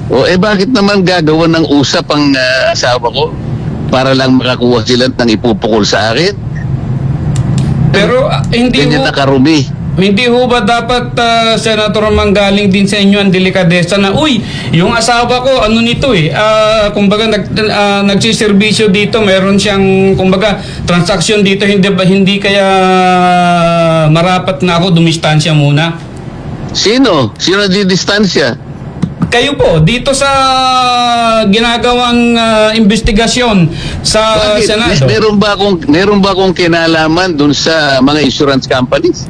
O bakit naman gagawa ng usap ang asawa ko para lang makakuha sila ng ipupukol sa akin? Pero Ganyan nakarumi. hindi ho ba dapat, Senator, manggaling din sa inyo ang delikadesa na, uy, yung asawa ko, ano nito kumbaga nagsiservisyo dito, meron siyang, kumbaga, transaksyon dito, hindi kaya marapat na ako dumistansya muna? Sino? Sino di distansya? Kayo po, dito sa ginagawang investigasyon sa Bakit? Senado. Meron ba akong kinalaman dun sa mga insurance companies?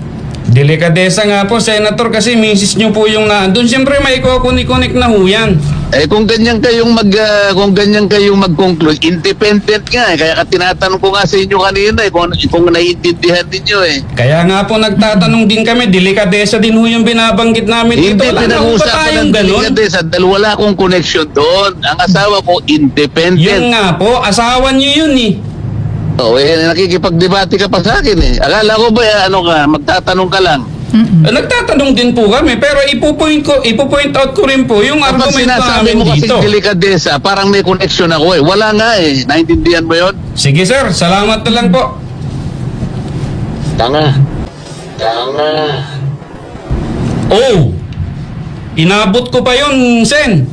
Delikadesa nga po, Senator, kasi misis nyo po yung doon. Siyempre may kukunik-kunik na ho yan. Kung ganyan kayong mag-conclude, independent nga. Kaya tinatanong ko nga sa inyo kanina kung naiintindihan ninyo Kaya nga po nagtatanong din kami, delikadesa din ho yung binabanggit namin dito. Hindi Wala na ho ba pinag-uusapan tayong ng ganun? delikadesa dahil wala akong connection doon. Ang asawa ko, independent. Yun nga po, asawa nyo yun Nakikipagdebate ka pa sa akin Akala ko ba, magtatanong ka lang. Nagtatanong din po kami, pero ipupoint out ko rin po yung Kapag argument sinasabi namin mo kasi dito. delikadesa, parang may connection ako Wala nga Naintindihan mo yun? Sige sir, salamat na lang po. Tanga. Oh, inabot ko pa yun, Sen.